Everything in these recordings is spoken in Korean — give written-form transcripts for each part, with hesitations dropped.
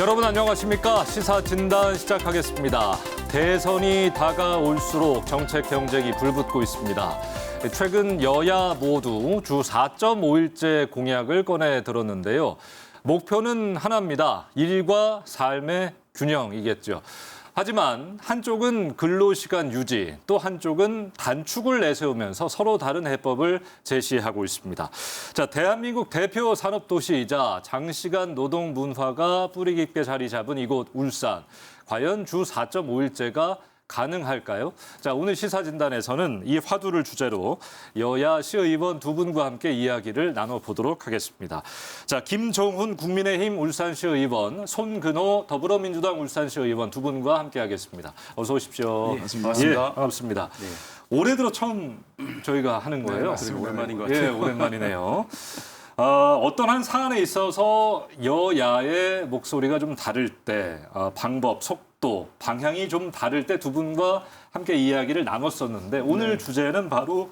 여러분 안녕하십니까? 시사진단 시작하겠습니다. 대선이 다가올수록 정책 경쟁이 불붙고 있습니다. 최근 여야 모두 주 4.5일제 공약을 꺼내 들었는데요. 목표는 하나입니다. 일과 삶의 균형이겠죠. 하지만 한쪽은 근로시간 유지, 또 한쪽은 단축을 내세우면서 서로 다른 해법을 제시하고 있습니다. 자, 대한민국 대표 산업도시이자 장시간 노동 문화가 뿌리 깊게 자리 잡은 이곳 울산. 과연 주 4.5일제가 가능할까요? 자, 오늘 시사진단에서는 이 화두를 주제로 여야 시의원 두 분과 함께 이야기를 나눠보도록 하겠습니다. 자, 김종훈 국민의힘 울산시 의원, 손근호 더불어민주당 울산시 의원 두 분과 함께하겠습니다. 어서 오십시오. 네, 반갑습니다. 예, 반갑습니다. 네. 올해 들어 처음 저희가 하는 거예요. 네, 맞습니다. 오랜만인 것 같아요. 예, 오랜만이네요. 어떤 한 사안에 있어서 여야의 목소리가 좀 다를 때 방법, 속도, 방향이 좀 다를 때 두 분과 함께 이야기를 나눴었는데 오늘 주제는 바로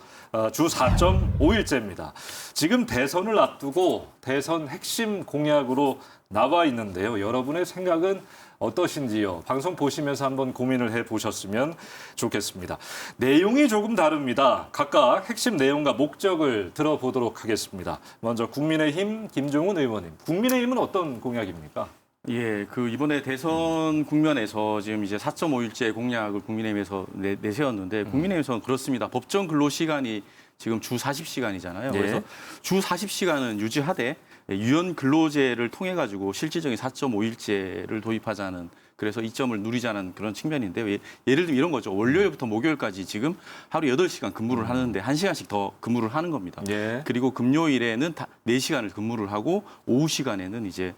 주 4.5일제입니다. 지금 대선을 앞두고 대선 핵심 공약으로 나와 있는데요. 여러분의 생각은 어떠신지요? 방송 보시면서 한번 고민을 해보셨으면 좋겠습니다. 내용이 조금 다릅니다. 각각 핵심 내용과 목적을 들어보도록 하겠습니다. 먼저 국민의힘 김종훈 의원님. 국민의힘은 어떤 공약입니까? 예, 이번에 대선 국면에서 지금 이제 4.5일제 공약을 국민의힘에서 내세웠는데 국민의힘에서는 그렇습니다. 법정 근로 시간이 지금 주 40시간이잖아요. 예. 그래서 주 40시간은 유지하되 유연 근로제를 통해 가지고 실질적인 4.5일제를 도입하자는 그래서 이점을 누리자는 그런 측면인데요. 예를 들면 이런 거죠. 월요일부터 목요일까지 지금 하루 8시간 근무를 하는데 1시간씩 더 근무를 하는 겁니다. 예. 그리고 금요일에는 4시간을 근무를 하고 오후 시간에는 이제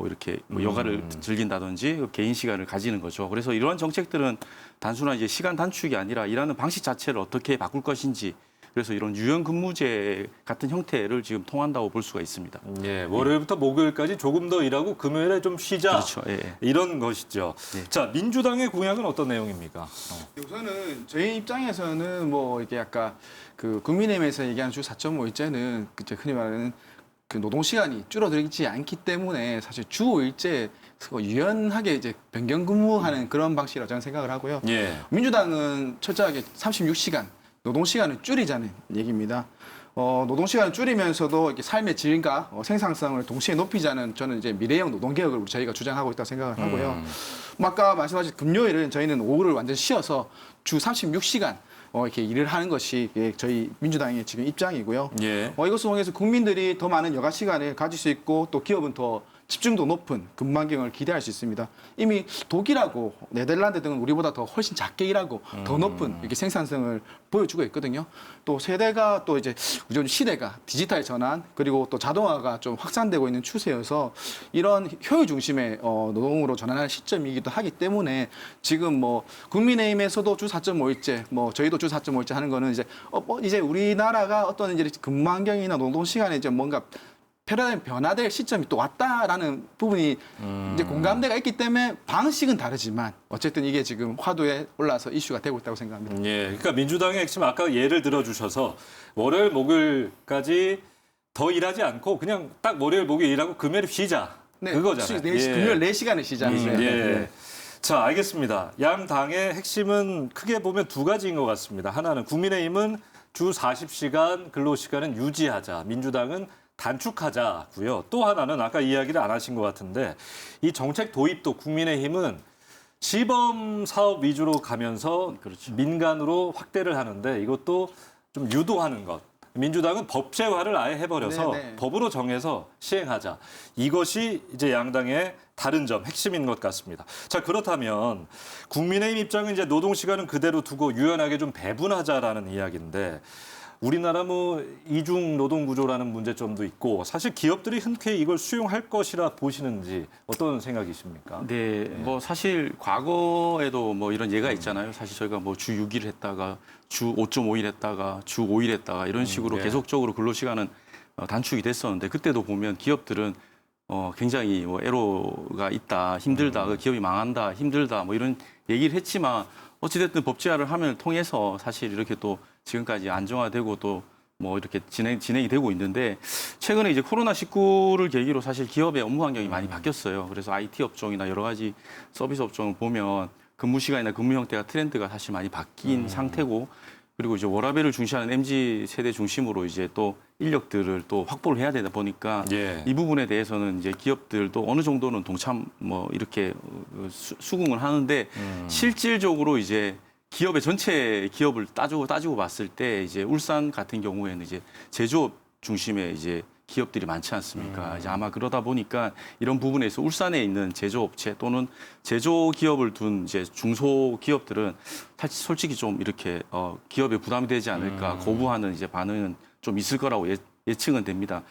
이렇게 여가를 즐긴다든지 개인 시간을 가지는 거죠. 그래서 이러한 정책들은 단순한 이제 시간 단축이 아니라 일하는 방식 자체를 어떻게 바꿀 것인지 그래서 이런 유연 근무제 같은 형태를 지금 통한다고 볼 수가 있습니다. 예, 월요일부터 목요일까지 조금 더 일하고 금요일에 좀 쉬자. 그렇죠. 예. 이런 것이죠. 예. 자, 민주당의 공약은 어떤 내용입니까? 우선은 저희 입장에서는 이렇게 약간 국민의힘에서 얘기하는 주 4.5일제는 흔히 말하는 노동 시간이 줄어들지 않기 때문에 사실 주 5일제 유연하게 이제 변경 근무하는 그런 방식이라고 저는 생각을 하고요. 예. 민주당은 철저하게 36시간 노동 시간을 줄이자는 얘기입니다. 노동 시간을 줄이면서도 이렇게 삶의 질과 생산성을 동시에 높이자는 저는 이제 미래형 노동 개혁을 저희가 주장하고 있다고 생각을 하고요. 아까 말씀하신 금요일은 저희는 오후를 완전 쉬어서 주 36시간 이렇게 일을 하는 것이 저희 민주당의 지금 입장이고요. 예. 이것을 통해서 국민들이 더 많은 여가 시간을 가질 수 있고 또 기업은 더 집중도 높은 근무 환경을 기대할 수 있습니다. 이미 독일하고 네덜란드 등은 우리보다 더 훨씬 작게 일하고 더 높은 이렇게 생산성을 보여주고 있거든요. 또 세대가 또 이제 요즘 시대가 디지털 전환 그리고 또 자동화가 좀 확산되고 있는 추세여서 이런 효율 중심의 노동으로 전환할 시점이기도 하기 때문에 지금 국민의힘에서도 주 4.5일제 저희도 주 4.5일제 하는 거는 이제 우리나라가 어떤 이제 근무 환경이나 노동 시간에 이제 뭔가 패러다임 변화될 시점이 또 왔다라는 부분이 이제 공감대가 있기 때문에 방식은 다르지만 어쨌든 이게 지금 화두에 올라서 이슈가 되고 있다고 생각합니다. 예, 그러니까 민주당의 핵심 아까 예를 들어주셔서 월요일 목요일까지 더 일하지 않고 그냥 딱 월요일 목요일 일하고 금요일 쉬자. 그거잖아요. 금요일 4시간을 쉬자. 예. 자, 알겠습니다. 양 당의 핵심은 크게 보면 두 가지인 것 같습니다. 하나는 국민의힘은 주 40시간 근로시간은 유지하자. 민주당은 단축하자고요. 또 하나는 아까 이야기를 안 하신 것 같은데 이 정책 도입도 국민의힘은 시범 사업 위주로 가면서 그렇죠. 민간으로 확대를 하는데 이것도 좀 유도하는 것. 민주당은 법제화를 아예 해버려서 네네. 법으로 정해서 시행하자. 이것이 이제 양당의 다른 점, 핵심인 것 같습니다. 자, 그렇다면 국민의힘 입장은 이제 노동 시간은 그대로 두고 유연하게 좀 배분하자라는 이야기인데 우리나라 이중 노동 구조라는 문제점도 있고 사실 기업들이 흔쾌히 이걸 수용할 것이라 보시는지 어떤 생각이십니까? 네, 사실 과거에도 이런 예가 있잖아요. 사실 저희가 주 6일 했다가 주 5.5일 했다가 주 5일 했다가 이런 식으로 예. 계속적으로 근로시간은 단축이 됐었는데 그때도 보면 기업들은 굉장히 애로가 있다, 힘들다, 그 기업이 망한다, 힘들다 이런 얘기를 했지만 어찌됐든 법제화를 하면 통해서 사실 이렇게 또 지금까지 안정화되고 또 뭐 이렇게 진행이 되고 있는데 최근에 이제 코로나19를 계기로 사실 기업의 업무 환경이 많이 바뀌었어요. 그래서 IT 업종이나 여러 가지 서비스 업종을 보면 근무 시간이나 근무 형태가 트렌드가 사실 많이 바뀐 상태고 그리고 이제 워라밸을 중시하는 MZ 세대 중심으로 이제 또 인력들을 또 확보를 해야 되다 보니까 예. 이 부분에 대해서는 이제 기업들도 어느 정도는 동참 뭐 이렇게 수긍을 하는데 실질적으로 이제 기업의 전체 기업을 따지고 봤을 때 이제 울산 같은 경우에는 이제 제조업 중심의 이제 기업들이 많지 않습니까? 이제 아마 그러다 보니까 이런 부분에서 울산에 있는 제조업체 또는 제조기업을 둔 이제 중소기업들은 사실 솔직히 좀 이렇게 기업에 부담이 되지 않을까 거부하는 이제 반응은 좀 있을 거라고 예측은 됩니다.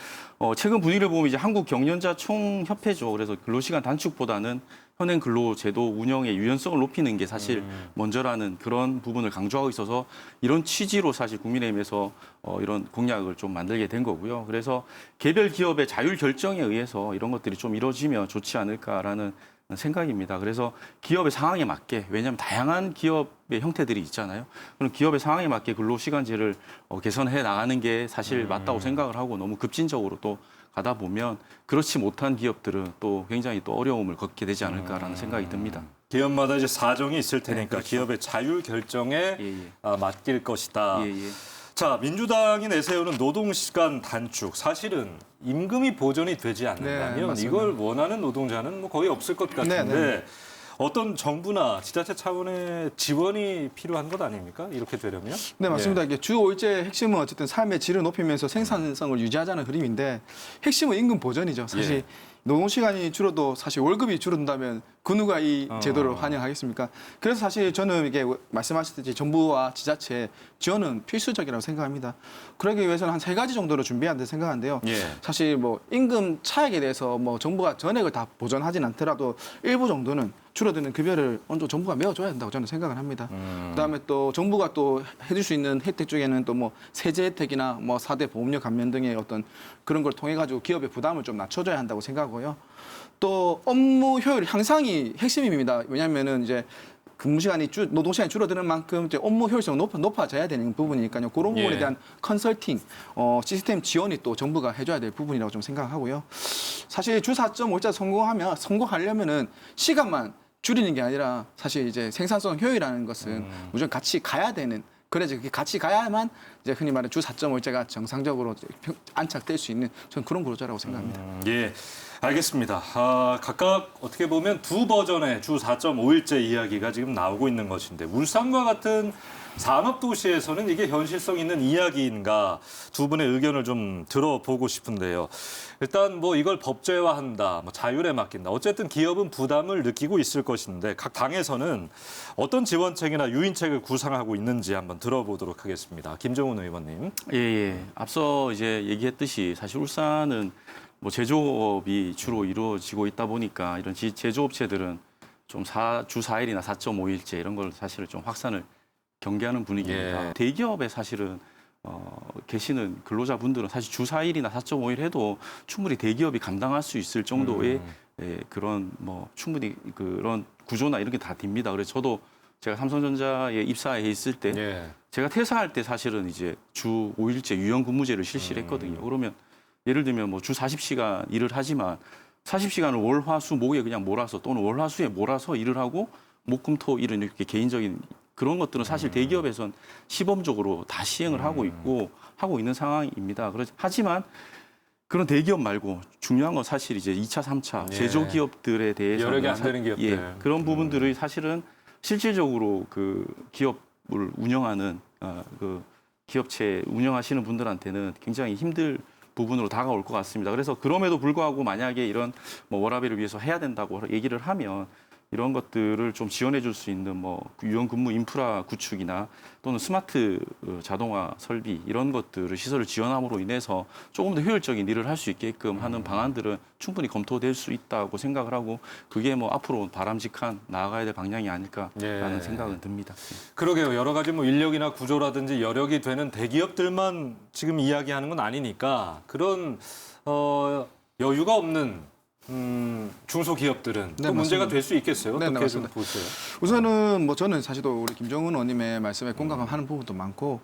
최근 분위기를 보면 이제 한국 경영자 총협회죠. 그래서 근로시간 단축보다는 현행 근로제도 운영의 유연성을 높이는 게 사실 먼저라는 그런 부분을 강조하고 있어서 이런 취지로 사실 국민의힘에서 이런 공약을 좀 만들게 된 거고요. 그래서 개별 기업의 자율 결정에 의해서 이런 것들이 좀 이루어지면 좋지 않을까라는 생각입니다. 그래서 기업의 상황에 맞게 왜냐하면 다양한 기업의 형태들이 있잖아요. 그럼 기업의 상황에 맞게 근로시간제를 개선해 나가는 게 사실 맞다고 생각을 하고 너무 급진적으로 또 가다 보면 그렇지 못한 기업들은 또 굉장히 또 어려움을 겪게 되지 않을까라는 생각이 듭니다. 기업마다 이제 사정이 있을 테니까 그렇죠. 기업의 자율 결정에 예. 맡길 것이다. 예. 자, 민주당이 내세우는 노동시간 단축 사실은 임금이 보전이 되지 네, 않는다면 맞습니다. 이걸 원하는 노동자는 뭐 거의 없을 것 같은데 네. 어떤 정부나 지자체 차원의 지원이 필요한 것 아닙니까? 이렇게 되려면? 네, 맞습니다. 이게 주 5일제 핵심은 어쨌든 삶의 질을 높이면서 생산성을 유지하자는 그림인데 핵심은 임금 보전이죠. 사실 예. 노동 시간이 줄어도 사실 월급이 줄어든다면 그 누가 이 제도를 환영하겠습니까? 그래서 사실 저는 이게 말씀하셨듯이 정부와 지자체 지원은 필수적이라고 생각합니다. 그러기 위해서는 한 3가지 정도로 준비해야 된다고 생각하는데요. 예. 사실 뭐 임금 차액에 대해서 뭐 정부가 전액을 다 보전하진 않더라도 일부 정도는 줄어드는 급여를 어느 정도 정부가 메워줘야 된다고 저는 생각을 합니다. 그다음에 또 정부가 또 해줄 수 있는 혜택 중에는 또 뭐 세제 혜택이나 뭐 4대 보험료 감면 등의 어떤 그런 걸 통해 가지고 기업의 부담을 좀 낮춰줘야 한다고 생각하고요. 또 업무 효율 향상이 핵심입니다. 왜냐하면은 이제 근무 시간이 노동 시간이 줄어드는 만큼 이제 업무 효율성이 높아져야 되는 부분이니까요. 그런 부분에 예. 대한 컨설팅, 시스템 지원이 또 정부가 해줘야 될 부분이라고 좀 생각하고요. 사실 주 4.5자 성공하려면은 시간만 줄이는 게 아니라 사실 이제 생산성 효율이라는 것은 무조건 같이 가야 되는. 그래서 같이 가야만 이제 흔히 말하는 주 4.5제가 정상적으로 안착될 수 있는 저는 그런 구조라고 생각합니다. 예, 알겠습니다. 각각 어떻게 보면 두 버전의 주 4.5일제 이야기가 지금 나오고 있는 것인데 울산과 같은 산업도시에서는 이게 현실성 있는 이야기인가 두 분의 의견을 좀 들어보고 싶은데요. 일단 뭐 이걸 법제화한다, 뭐 자율에 맡긴다. 어쨌든 기업은 부담을 느끼고 있을 것인데 각 당에서는 어떤 지원책이나 유인책을 구상하고 있는지 한번 들어보도록 하겠습니다. 김정훈 의원님. 예. 앞서 이제 얘기했듯이 사실 울산은 뭐 제조업이 주로 이루어지고 있다 보니까 이런 제조업체들은 좀 주 4일이나 4.5일제 이런 걸 사실은 좀 확산을 경계하는 분위기입니다. 예. 대기업에 사실은 계시는 근로자분들은 사실 주 4일이나 4.5일 해도 충분히 대기업이 감당할 수 있을 정도의 그런 뭐 충분히 그런 구조나 이런 게 다 됩니다. 그래서 저도 제가 삼성전자에 입사해 있을 때 예. 제가 퇴사할 때 사실은 이제 주 5일제 유연근무제를 실시를 했거든요. 그러면 예를 들면 뭐 주 40시간 일을 하지만 40시간을 월, 화, 수, 목에 그냥 몰아서 또는 월, 화, 수에 몰아서 일을 하고 목, 금, 토 이런 이렇게 개인적인 그런 것들은 사실 대기업에선 시범적으로 다 시행을 하고 있는 상황입니다. 하지만 그런 대기업 말고 중요한 건 사실 이제 2차, 3차 예. 제조기업들에 대해서 여력이 안 되는 기업들. 그런 부분들이 사실은 실질적으로 그 기업을 운영하는 그 기업체 운영하시는 분들한테는 굉장히 힘들 부분으로 다가올 것 같습니다. 그래서 그럼에도 불구하고 만약에 이런 뭐 워라밸을 위해서 해야 된다고 얘기를 하면 이런 것들을 좀 지원해 줄 수 있는 뭐 유연 근무 인프라 구축이나 또는 스마트 자동화 설비 이런 것들을 시설을 지원함으로 인해서 조금 더 효율적인 일을 할 수 있게끔 하는 방안들은 충분히 검토될 수 있다고 생각을 하고 그게 뭐 앞으로 바람직한 나아가야 될 방향이 아닐까라는 예. 생각은 듭니다. 그러게요. 여러 가지 뭐 인력이나 구조라든지 여력이 되는 대기업들만 지금 이야기하는 건 아니니까 그런 여유가 없는 중소기업들은 네, 또 문제가 맞습니다. 될 수 있겠어요. 네, 어떻게 좀 맞습니다. 보세요? 우선은 뭐 저는 사실 또 우리 김정은 의원님의 말씀에 공감하는 부분도 많고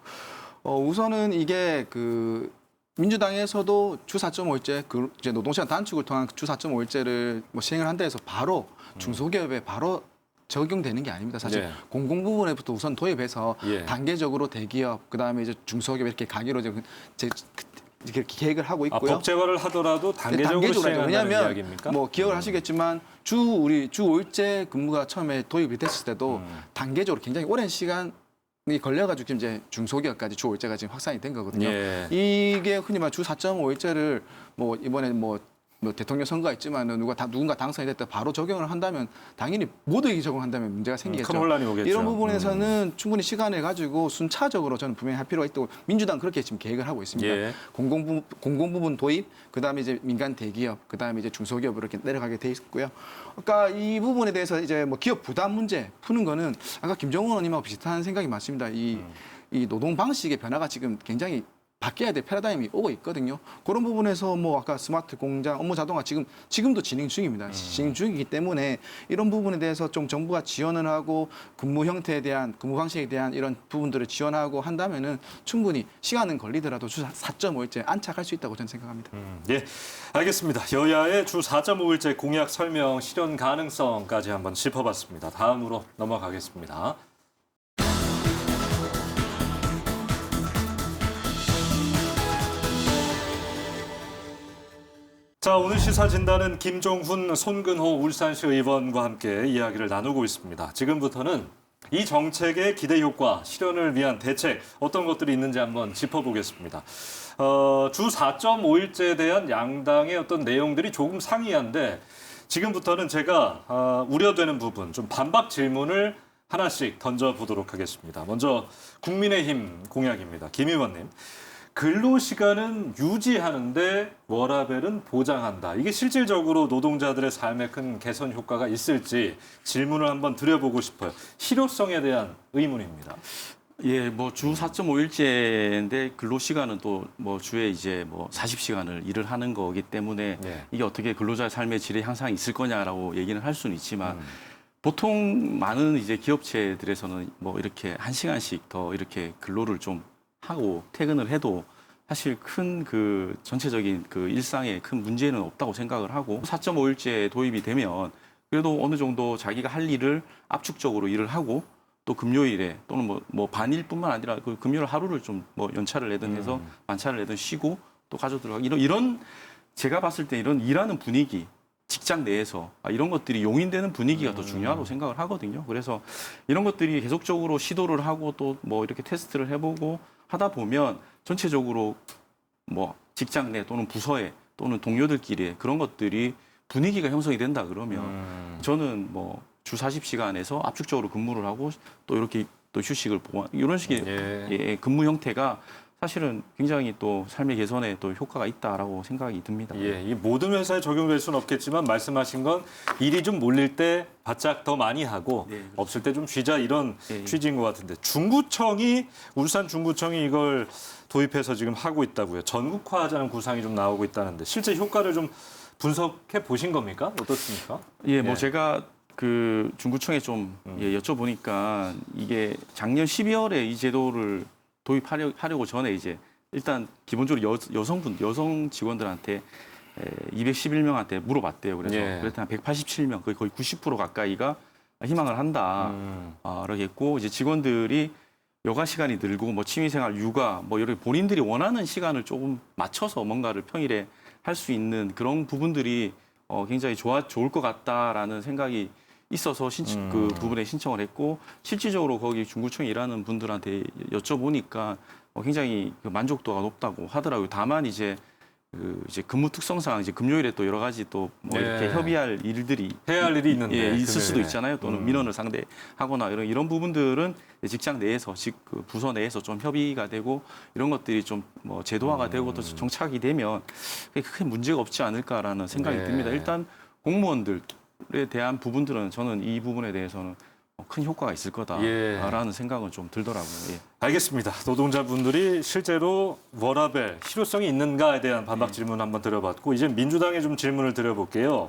우선은 이게 민주당에서도 주 4.5일제 이제 노동시간 단축을 통한 주 4.5일제를 시행을 한다 해서 바로 중소기업에 바로 적용되는 게 아닙니다. 사실 네. 공공 부분에부터 우선 도입해서 예. 단계적으로 대기업 그다음에 이제 중소기업 이렇게 가기로 이렇게 계획을 하고 있고요. 법제화를 하더라도 단계적으로 하죠. 시행한다는 왜냐하면 이야기입니까? 기억을 하시겠지만 주 5일제 근무가 처음에 도입이 됐을 때도 단계적으로 굉장히 오랜 시간이 걸려가지고 지금 이제 중소기업까지 주 5일제가 지금 확산이 된 거거든요. 예. 이게 흔히 말 주 4.5일제를 이번에 대통령 선거가 있지만 누군가 당선이 됐다 바로 적용을 한다면 당연히 모두에게 적용한다면 문제가 생기겠죠. 큰 혼란이 오겠죠. 이런 부분에서는 충분히 시간을 가지고 순차적으로 저는 분명히 할 필요가 있다고 민주당 그렇게 지금 계획을 하고 있습니다. 예. 공공 부분 도입, 그다음에 이제 민간 대기업, 그다음에 이제 중소기업으로 이렇게 내려가게 돼 있고요. 그러니까 이 부분에 대해서 이제 기업 부담 문제 푸는 거는 아까 김정은 의원님하고 비슷한 생각이 많습니다. 이 노동 방식의 변화가 지금 굉장히 바뀌어야 될 패러다임이 오고 있거든요. 그런 부분에서 아까 스마트 공장, 업무 자동화 지금도 진행 중입니다. 진행 중이기 때문에 이런 부분에 대해서 좀 정부가 지원을 하고 근무 형태에 대한 근무 방식에 대한 이런 부분들을 지원하고 한다면은 충분히 시간은 걸리더라도 주 4.5일제 안착할 수 있다고 저는 생각합니다. 예, 알겠습니다. 여야의 주 4.5일제 공약 설명 실현 가능성까지 한번 짚어봤습니다. 다음으로 넘어가겠습니다. 자, 오늘 시사 진단은 김종훈, 손근호 울산시 의원과 함께 이야기를 나누고 있습니다. 지금부터는 이 정책의 기대 효과, 실현을 위한 대책 어떤 것들이 있는지 한번 짚어보겠습니다. 주 4.5일제에 대한 양당의 어떤 내용들이 조금 상이한데 지금부터는 제가 우려되는 부분, 좀 반박 질문을 하나씩 던져보도록 하겠습니다. 먼저 국민의힘 공약입니다. 김 의원님. 근로시간은 유지하는데 워라밸은 보장한다. 이게 실질적으로 노동자들의 삶에 큰 개선 효과가 있을지 질문을 한번 드려보고 싶어요. 실효성에 대한 의문입니다. 예, 주 4.5일제인데 근로시간은 또 주에 이제 40시간을 일을 하는 거기 때문에 네. 이게 어떻게 근로자의 삶의 질의 향상이 있을 거냐라고 얘기는 할 수는 있지만 보통 많은 이제 기업체들에서는 이렇게 1시간씩 더 이렇게 근로를 좀 하고 퇴근을 해도 사실 큰 전체적인 일상에 큰 문제는 없다고 생각을 하고 4.5일제 도입이 되면 그래도 어느 정도 자기가 할 일을 압축적으로 일을 하고 또 금요일에 또는 반일뿐만 아니라 금요일 하루를 좀 연차를 내든 해서 만차를 내든 쉬고 또 가족 들어가고 이런 제가 봤을 때 이런 일하는 분위기 직장 내에서 이런 것들이 용인되는 분위기가 더 중요하다고 생각을 하거든요. 그래서 이런 것들이 계속적으로 시도를 하고 또 이렇게 테스트를 해보고 하다 보면 전체적으로 직장 내 또는 부서에 또는 동료들끼리 그런 것들이 분위기가 형성이 된다 그러면 저는 주 40시간에서 압축적으로 근무를 하고 또 이렇게 또 휴식을 보완 이런 식의 근무 형태가 사실은 굉장히 또 삶의 개선에 또 효과가 있다라고 생각이 듭니다. 예, 이 모든 회사에 적용될 수는 없겠지만 말씀하신 건 일이 좀 몰릴 때 바짝 더 많이 하고 네, 그렇죠. 없을 때 좀 쉬자 이런 예. 취지인 것 같은데 울산 중구청이 이걸 도입해서 지금 하고 있다고요. 전국화하자는 구상이 좀 나오고 있다는데 실제 효과를 좀 분석해 보신 겁니까? 어떻습니까? 예, 예. 제가 중구청에 좀 여쭤보니까 이게 작년 12월에 이 제도를 도입하려고 전에 이제 일단 기본적으로 여성 직원들한테 211명한테 물어봤대요. 그래서 예. 그랬더니 187명, 거의 90% 가까이가 희망을 한다. 라고 했고 이제 직원들이 여가 시간이 늘고 취미생활, 육아 이렇게 본인들이 원하는 시간을 조금 맞춰서 뭔가를 평일에 할 수 있는 그런 부분들이 굉장히 좋을 것 같다라는 생각이 있어서 그 부분에 신청을 했고 실질적으로 거기 중구청에 일하는 분들한테 여쭤보니까 굉장히 만족도가 높다고 하더라고요. 다만 이제 근무 특성상 이제 금요일에 또 여러 가지 또 이렇게 협의할 일들이 해야 할 일이 있는데 있을 수도 금요일에. 있잖아요. 또는 민원을 상대하거나 이런 부분들은 직장 내에서 부서 내에서 좀 협의가 되고 이런 것들이 좀 제도화가 되고 또 정착이 되면 크게 문제가 없지 않을까라는 생각이 네. 듭니다. 일단 공무원들에 대한 부분들은 저는 이 부분에 대해서는 큰 효과가 있을 거다라는 생각은 좀 들더라고요. 예. 알겠습니다. 노동자분들이 실제로 워라밸, 실효성이 있는가에 대한 반박 질문 한번 드려봤고 이제 민주당에 좀 질문을 드려볼게요.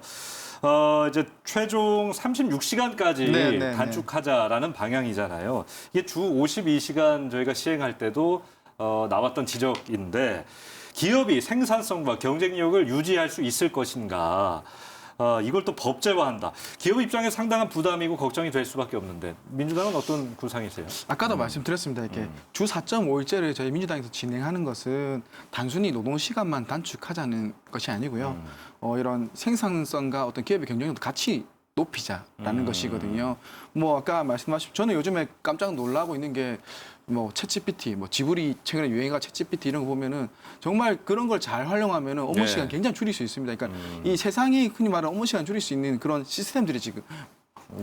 이제 최종 36시간까지 네. 단축하자라는 방향이잖아요. 이게 주 52시간 저희가 시행할 때도 나왔던 지적인데 기업이 생산성과 경쟁력을 유지할 수 있을 것인가. 이걸 또 법제화한다. 기업 입장에 상당한 부담이고 걱정이 될 수밖에 없는데 민주당은 어떤 구상이세요? 아까도 말씀드렸습니다. 이렇게 주 4.5일제를 저희 민주당에서 진행하는 것은 단순히 노동 시간만 단축하자는 것이 아니고요. 이런 생산성과 어떤 기업의 경쟁력도 같이 높이자라는 것이거든요. 뭐 아까 말씀하신 저는 요즘에 깜짝 놀라고 있는 게 뭐 챗GPT, 뭐 지브리 최근에 유행가 챗GPT 이런 거 보면은 정말 그런 걸 잘 활용하면은 업무 네. 시간 굉장히 줄일 수 있습니다. 그러니까 이 세상이 흔히 말하는 업무 시간 줄일 수 있는 그런 시스템들이 지금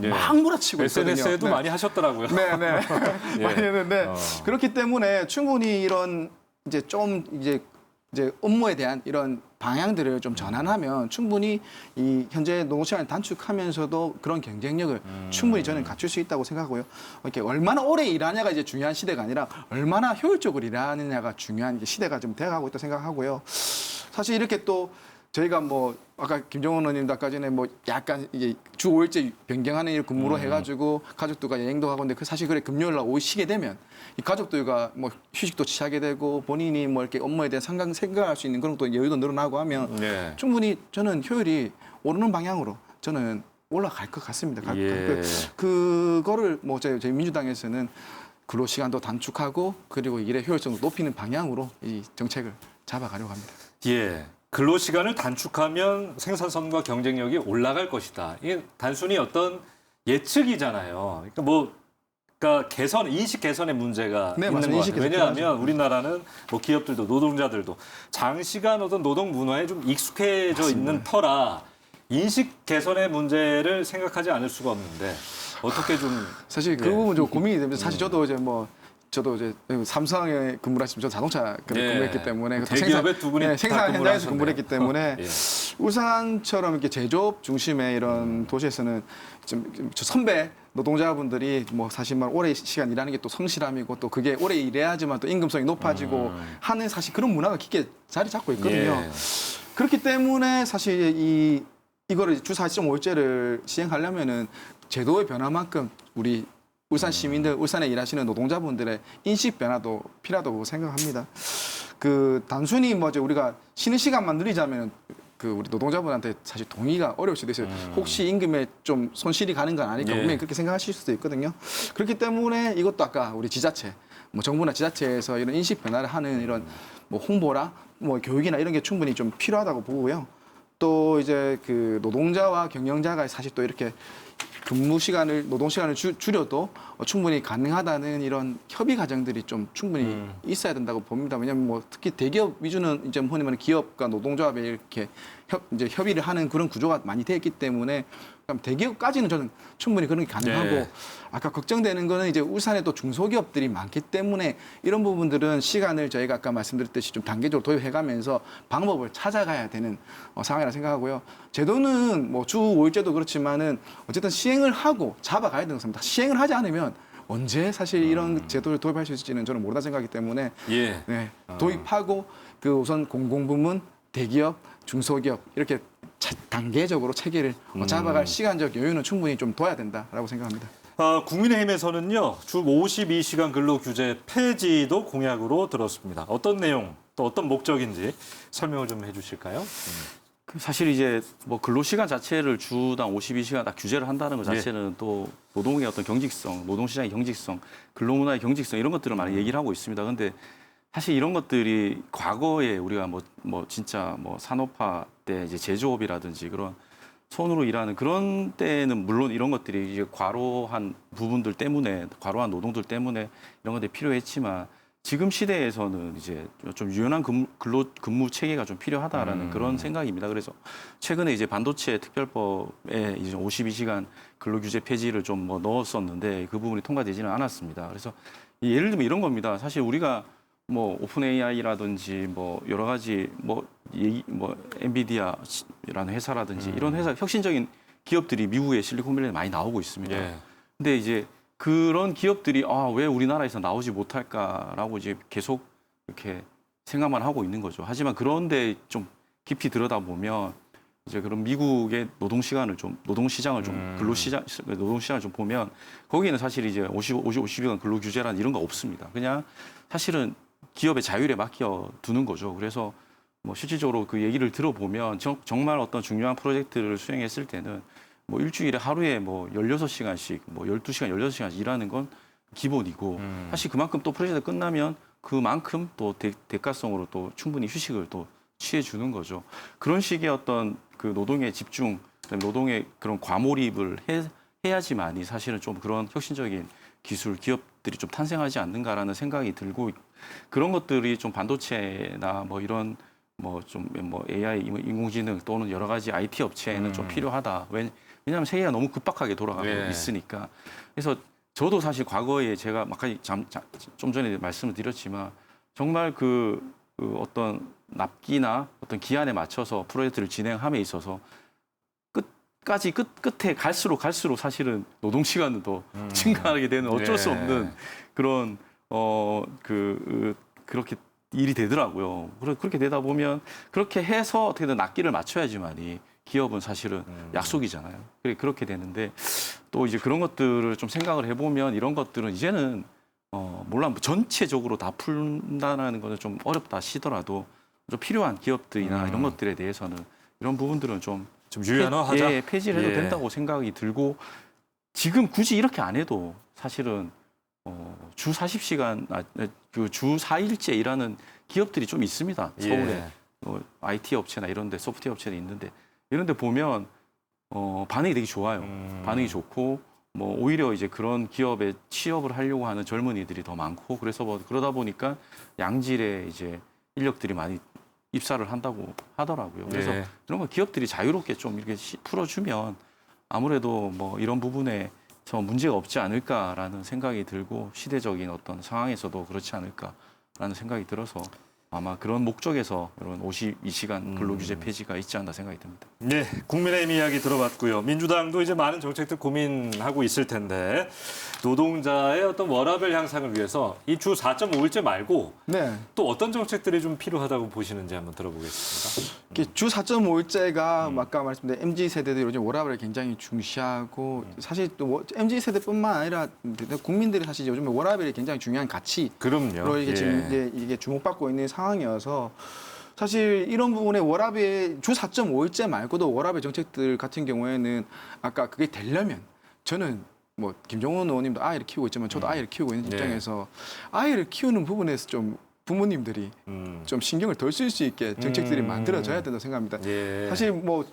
예. 막 몰아치고 있거든요. SNS에도 네. 많이 하셨더라고요. 네. 예. 많이 했는데 그렇기 때문에 충분히 이런 이제 좀 이제 업무에 대한 이런 방향들을 좀 전환하면 충분히 이 현재 노동 시간을 단축하면서도 그런 경쟁력을 충분히 저는 갖출 수 있다고 생각하고요. 이렇게 얼마나 오래 일하냐가 이제 중요한 시대가 아니라 얼마나 효율적으로 일하느냐가 중요한 시대가 좀 돼가고 있다고 생각하고요. 사실 이렇게 또 저희가 뭐 아까 김정은 의원님도 아까 전에 뭐 약간 이제 주 5일째 변경하는 일 근무로 해가지고 가족들과 여행도 가고 근데 그 사실 그래 금요일 날 오후 쉬게 되면 이 가족들과 뭐 휴식도 취하게 되고 본인이 뭐 이렇게 업무에 대한 생각할 수 있는 그런 또 여유도 늘어나고 하면 네. 충분히 저는 효율이 오르는 방향으로 저는 올라갈 것 같습니다. 예. 그거를 뭐 저희 민주당에서는 근로 시간도 단축하고 그리고 일의 효율성을 높이는 방향으로 이 정책을 잡아가려고 합니다. 예. 근로 시간을 단축하면 생산성과 경쟁력이 올라갈 것이다. 이게 단순히 어떤 예측이잖아요. 그러니까 인식 개선의 문제가 네, 있는 맞습니다. 것 인식 같아요. 개선 왜냐하면 우리나라는 뭐 기업들도 노동자들도 장시간 어떤 노동 문화에 좀 익숙해져 맞습니다. 있는 터라 인식 개선의 문제를 생각하지 않을 수가 없는데 어떻게 좀 사실 그 예. 부분 좀 고민이 됩니다. 사실 저도 이제 삼성에 근무를 했으면 저 자동차 예. 근무했기 때문에 대기업에 두 분이 다 생산 근무를 현장에서 하셨네요. 근무를 했기 때문에 예. 울산처럼 이렇게 제조업 중심의 이런 도시에서는 좀 선배 노동자분들이 뭐 사실 말 오래 시간 일하는 게 또 성실함이고 또 그게 오래 일해야지만 또 임금성이 높아지고 하는 사실 그런 문화가 깊게 자리 잡고 있거든요. 예. 그렇기 때문에 사실 이거를 주 4.5일제를 시행하려면은 제도의 변화만큼 우리 울산 시민들, 울산에 일하시는 노동자분들의 인식 변화도 필요하다고 생각합니다. 단순히 이제 우리가 쉬는 시간만 늘리자면 우리 노동자분한테 사실 동의가 어려울 수도 있어요. 혹시 임금에 좀 손실이 가는 건 아닐까 예. 분명히 그렇게 생각하실 수도 있거든요. 그렇기 때문에 이것도 아까 우리 지자체, 뭐 정부나 지자체에서 이런 인식 변화를 하는 이런 뭐 홍보라, 뭐 교육이나 이런 게 충분히 좀 필요하다고 보고요. 또 이제 노동자와 경영자가 사실 또 이렇게 노동 시간을 줄여도 충분히 가능하다는 이런 협의 과정들이 좀 충분히 있어야 된다고 봅니다. 왜냐하면 뭐 특히 대기업 위주는 이제 흔히 말하는 기업과 노동조합에 이렇게 이제 협의를 하는 그런 구조가 많이 되어 있기 때문에 그럼 대기업까지는 저는 충분히 그런 게 가능하고 네. 아까 걱정되는 거는 이제 울산에 또 중소기업들이 많기 때문에 이런 부분들은 시간을 저희가 아까 말씀드렸듯이 좀 단계적으로 도입해가면서 방법을 찾아가야 되는 상황이라 생각하고요. 제도는 뭐 주 5일제도 그렇지만은 어쨌든 시행을 하고 잡아가야 되는 것입니다. 시행을 하지 않으면 언제 사실 이런 제도를 도입할 수 있을지는 저는 모르다 생각하기 때문에 예. 네, 도입하고 우선 공공부문, 대기업, 중소기업 이렇게 단계적으로 체계를 잡아갈 시간적 여유는 충분히 좀 둬야 된다라고 생각합니다. 국민의힘에서는요, 주 52시간 근로 규제 폐지도 공약으로 들었습니다. 어떤 내용, 또 어떤 목적인지 설명을 좀 해주실까요? 사실 이제 뭐 근로시간 자체를 주당 52시간 딱 규제를 한다는 것 자체는 또 노동의 어떤 경직성, 노동시장의 경직성, 근로문화의 경직성 이런 것들을 많이 얘기를 하고 있습니다. 그런데 사실 이런 것들이 과거에 우리가 진짜 산업화 때 이제 제조업이라든지 그런 손으로 일하는 그런 때는 물론 이런 것들이 이제 과로한 부분들 때문에 과로한 노동들 때문에 이런 것들이 필요했지만 지금 시대에서는 이제 좀 유연한 근무 체계가 좀 필요하다라는 그런 생각입니다. 그래서 최근에 이제 반도체 특별법에 이제 52시간 근로규제 폐지를 좀 넣었었는데 그 부분이 통과되지는 않았습니다. 그래서 예를 들면 이런 겁니다. 사실 우리가 오픈 AI라든지 여러 가지 엔비디아라는 회사라든지 이런 회사 혁신적인 기업들이 미국의 실리콘밸리에 많이 나오고 있습니다. 예. 근데 이제 그런 기업들이 왜 우리나라에서 나오지 못할까라고 이제 계속 이렇게 생각만 하고 있는 거죠. 하지만 그런데 좀 깊이 들여다보면 이제 그런 미국의 노동시장을 좀 노동시장을 좀 보면 거기는 사실 이제 52시간 근로규제라는 이런 거 없습니다. 그냥 사실은 기업의 자율에 맡겨 두는 거죠. 그래서 뭐 실질적으로 그 얘기를 들어보면 정말 어떤 중요한 프로젝트를 수행했을 때는 뭐 일주일에 하루에 뭐 16시간씩 뭐 12시간, 16시간씩 일하는 건 기본이고 사실 그만큼 또 프로젝트 끝나면 그만큼 또 대가성으로 또 충분히 휴식을 또 취해 주는 거죠. 그런 식의 어떤 그 노동의 집중, 노동의 그런 과몰입을 해야지만이 사실은 좀 그런 혁신적인 기술 기업들이 좀 탄생하지 않는가라는 생각이 들고 그런 것들이 좀 반도체나 뭐 이런 뭐 좀 뭐 AI 인공지능 또는 여러 가지 IT 업체에는 좀 필요하다. 왜냐하면 세계가 너무 급박하게 돌아가고 네. 있으니까. 그래서 저도 사실 과거에 제가 좀 전에 말씀을 드렸지만 정말 그 어떤 납기나 어떤 기한에 맞춰서 프로젝트를 진행함에 있어서 끝에 갈수록 사실은 노동 시간은 더 증가하게 되는 어쩔 수 네. 없는 그런 그렇게 일이 되더라고요. 그렇게 되다 보면 그렇게 해서 어떻게든 납기를 맞춰야지만이 기업은 사실은 약속이잖아요. 그렇게 되는데 또 이제 그런 것들을 좀 생각을 해보면 이런 것들은 이제는 물론 전체적으로 다 푼다는 것은 좀 어렵다 하시더라도 좀 필요한 기업들이나 이런 것들에 대해서는 이런 부분들은 좀 유연화하자. 폐지를 해도 된다고 생각이 들고 지금 굳이 이렇게 안 해도 사실은 주 40시간, 주 4일째 일하는 기업들이 좀 있습니다. 서울에 IT 업체나 이런 데 소프트웨어 업체도 있는데 이런 데 보면 반응이 되게 좋아요. 반응이 좋고 뭐 오히려 이제 그런 기업에 취업을 하려고 하는 젊은이들이 더 많고 그래서 뭐 그러다 보니까 양질의 이제 인력들이 많이 입사를 한다고 하더라고요. 그래서 네. 그런 거 기업들이 자유롭게 좀 이렇게 풀어주면 아무래도 뭐 이런 부분에 저 문제가 없지 않을까라는 생각이 들고 시대적인 어떤 상황에서도 그렇지 않을까라는 생각이 들어서 아마 그런 목적에서 이런 52시간 근로규제 폐지가 있지 않나 생각이 듭니다. 네, 국민의힘 이야기 들어봤고요. 민주당도 이제 많은 정책들 고민하고 있을 텐데 노동자의 어떤 워라밸 향상을 위해서 이 주 4.5일제 말고 네. 또 어떤 정책들이 좀 필요하다고 보시는지 한번 들어보겠습니다. 이게 주 4.5일제가 아까 말씀드린 MZ 세대들이 요즘 워라밸을 굉장히 중시하고 사실 또 MZ 세대뿐만 아니라 국민들이 사실 요즘 워라밸이 굉장히 중요한 가치로 그럼요. 이게 지금 이게 주목받고 있는 상황이어서 사실 이런 부분에 워라밸 주 4.5일제 말고도 워라밸 정책들 같은 경우에는 아까 그게 되려면 저는 뭐 김종훈 의원님도 아이를 키우고 있지만 저도 아이를 키우고 있는 입장에서 아이를 키우는 부분에서 좀 부모님들이 좀 신경을 덜 쓸 수 있게 정책들이 만들어져야 된다고 생각합니다. 예. 사실 뭐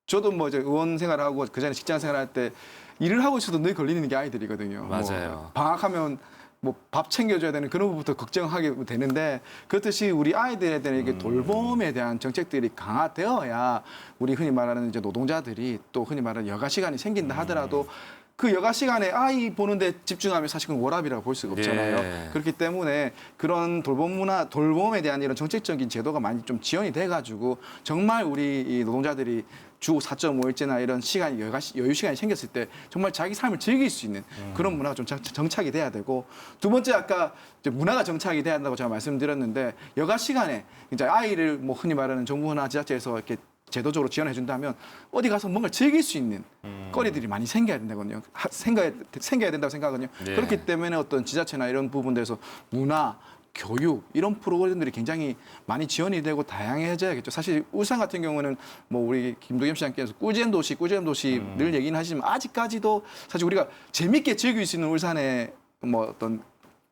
저도 뭐 이제 의원 생활하고 그 전에 직장 생활할 때 일을 하고 있어도 늘 걸리는 게 아이들이거든요. 맞아요. 뭐 방학하면 뭐 밥 챙겨줘야 되는 그런 부분부터 걱정하게 되는데 그렇듯이 우리 아이들에 대한 이게 돌봄에 대한 정책들이 강화되어야 우리 흔히 말하는 이제 노동자들이 또 흔히 말하는 여가 시간이 생긴다 하더라도 그 여가 시간에 아이 보는데 집중하면 사실 그건 워라밸이라고 볼 수가 없잖아요. 예. 그렇기 때문에 그런 돌봄에 대한 이런 정책적인 제도가 많이 좀 지원이 돼가지고 정말 우리 이 노동자들이 주 4.5일제나 이런 시간이 여유 시간이 생겼을 때 정말 자기 삶을 즐길 수 있는 그런 문화가 좀 정착이 돼야 되고 두 번째 아까 이제 문화가 정착이 돼야 한다고 제가 말씀드렸는데 여가 시간에 이제 아이를 뭐 흔히 말하는 정부나 지자체에서 이렇게 제도적으로 지원해 준다면 어디 가서 뭔가 즐길 수 있는 거리들이 많이 생겨야 된다거든요. 생겨야 된다고 생각하거든요. 예. 그렇기 때문에 어떤 지자체나 이런 부분들에서 문화, 교육 이런 프로그램들이 굉장히 많이 지원이 되고 다양해져야겠죠. 사실 울산 같은 경우는 뭐 우리 김도겸 시장께서 꿀잼 도시 늘 얘기는 하시지만 아직까지도 사실 우리가 재밌게 즐길 수 있는 울산의 뭐 어떤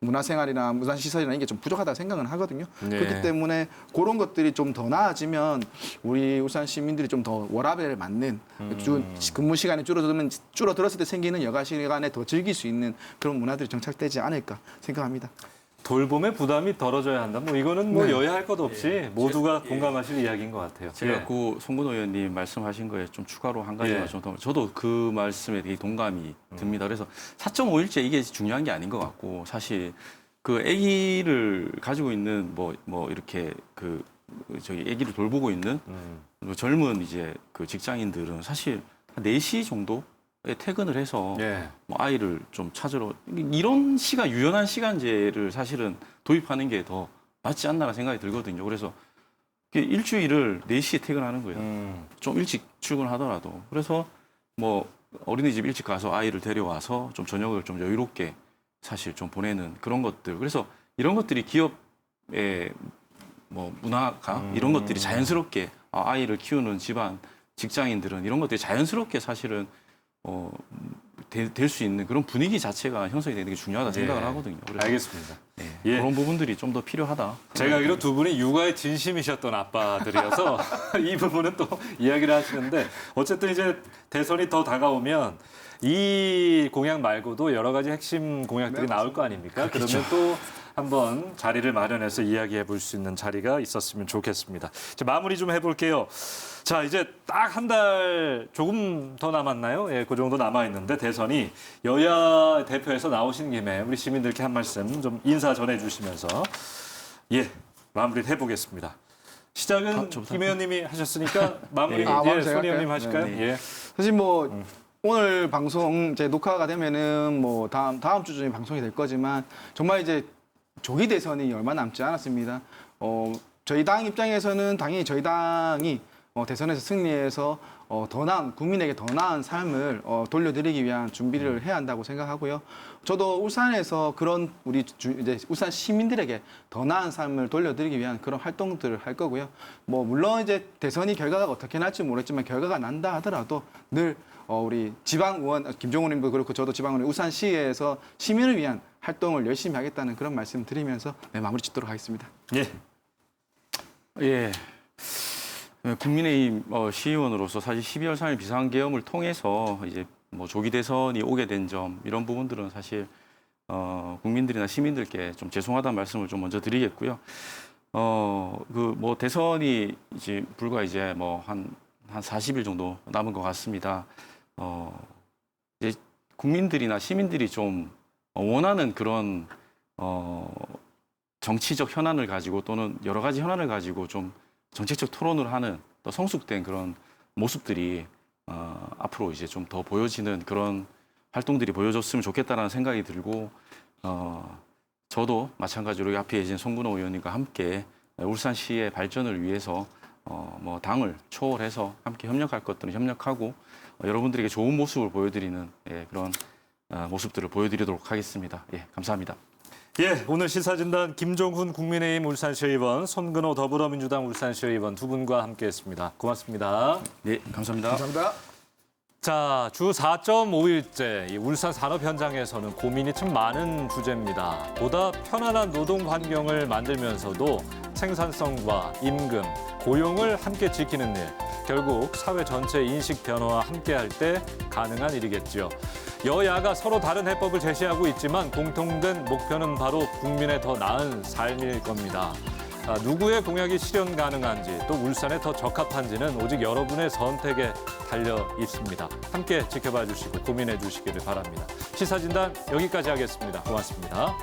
문화생활이나 문화시설이나 이게 좀 부족하다고 생각은 하거든요. 네. 그렇기 때문에 그런 것들이 좀 더 나아지면 우리 울산 시민들이 좀 더 워라밸에 맞는 근무 시간이 줄어들었을 때 생기는 여가 시간에 더 즐길 수 있는 그런 문화들이 정착되지 않을까 생각합니다. 돌봄의 부담이 덜어져야 한다. 뭐 이거는 뭐 네. 여야할 것 없이 모두가 공감하실 이야기인 것 같아요. 제가 예. 그 송근 의원님 말씀하신 거에 좀 추가로 한 가지만 예. 좀 더, 저도 그 말씀에 되게 동감이 듭니다. 그래서 4.5일제 이게 중요한 게 아닌 것 같고 사실 그 아기를 가지고 있는 뭐 이렇게 저기 아기를 돌보고 있는 뭐 젊은 이제 그 직장인들은 사실 한 4시 정도에 퇴근을 해서 예. 뭐 아이를 좀 찾으러 이런 유연한 시간제를 사실은 도입하는 게 더 맞지 않나라는 생각이 들거든요. 그래서 일주일을 4시에 퇴근하는 거예요. 좀 일찍 출근하더라도. 그래서 뭐 어린이집 일찍 가서 아이를 데려와서 좀 저녁을 좀 여유롭게 사실 좀 보내는 그런 것들. 그래서 이런 것들이 기업 뭐 문화가 이런 것들이 자연스럽게 아이를 키우는 집안 직장인들은 이런 것들이 자연스럽게 사실은 될 수 있는 그런 분위기 자체가 형성이 되는 게 중요하다 생각을 하거든요. 그래서 알겠습니다. 예, 그런 부분들이 좀 더 필요하다. 제가 알기로 두 분이 육아에 진심이셨던 아빠들이어서 이 부분은 또 이야기를 하시는데 어쨌든 이제 대선이 더 다가오면 이 공약 말고도 여러 가지 핵심 공약들이 나올 거 아닙니까? 그러면 또 한번 자리를 마련해서 이야기해 볼 수 있는 자리가 있었으면 좋겠습니다. 이제 마무리 좀 해볼게요. 자, 이제 딱 한 달 조금 더 남았나요? 예, 그 정도 남아 있는데 대선이 여야 대표에서 나오신 김에 우리 시민들께 한 말씀 좀 인사 전해주시면서 마무리를 해보겠습니다. 시작은 김 의원님이 하셨으니까 마무리 마무리 제가 손 의원님 할까요? 하실까요? 네. 예. 사실 뭐 오늘 방송 이제 녹화가 되면은 뭐 다음 주중에 방송이 될 거지만 정말 이제 조기 대선이 얼마 남지 않았습니다. 저희 당 입장에서는 당연히 저희 당이 대선에서 승리해서 더 나은 국민에게 더 나은 삶을 돌려드리기 위한 준비를 해야 한다고 생각하고요. 저도 울산에서 그런 이제 울산 시민들에게 더 나은 삶을 돌려드리기 위한 그런 활동들을 할 거고요. 뭐 물론 이제 대선이 결과가 어떻게 날지 모르겠지만 결과가 난다 하더라도 늘 우리 지방 의원 김종훈 님도 그렇고 저도 지방 의원 울산시에서 시민을 위한 활동을 열심히 하겠다는 그런 말씀 드리면서 마무리 짓도록 하겠습니다. 예. 국민의힘 시의원으로서 사실 12월 3일 비상계엄을 통해서 이제 뭐 조기 대선이 오게 된 점 이런 부분들은 사실 국민들이나 시민들께 좀 죄송하다는 말씀을 좀 먼저 드리겠고요. 그 뭐 대선이 이제 불과 이제 뭐 한 40일 정도 남은 것 같습니다. 이제 국민들이나 시민들이 좀 원하는 그런 정치적 현안을 가지고 또는 여러 가지 현안을 가지고 좀 정책적 토론을 하는 또 성숙된 그런 모습들이 앞으로 이제 좀 더 보여지는 그런 활동들이 보여줬으면 좋겠다라는 생각이 들고 저도 마찬가지로 앞에 계신 송근호 의원님과 함께 울산시의 발전을 위해서 뭐 당을 초월해서 함께 협력할 것들은 협력하고 여러분들에게 좋은 모습을 보여드리는 그런 모습들을 보여드리도록 하겠습니다. 감사합니다. 오늘 시사진단 김종훈 국민의힘 울산시의원, 손근호 더불어민주당 울산시의원 두 분과 함께했습니다. 고맙습니다. 네, 감사합니다. 감사합니다. 자, 주 4.5일째 이 울산 산업 현장에서는 고민이 참 많은 주제입니다. 보다 편안한 노동 환경을 만들면서도 생산성과 임금, 고용을 함께 지키는 일, 결국 사회 전체 인식 변화와 함께할 때 가능한 일이겠죠. 여야가 서로 다른 해법을 제시하고 있지만 공통된 목표는 바로 국민의 더 나은 삶일 겁니다. 누구의 공약이 실현 가능한지 또 울산에 더 적합한지는 오직 여러분의 선택에 달려 있습니다. 함께 지켜봐 주시고 고민해 주시기를 바랍니다. 시사진단 여기까지 하겠습니다. 고맙습니다.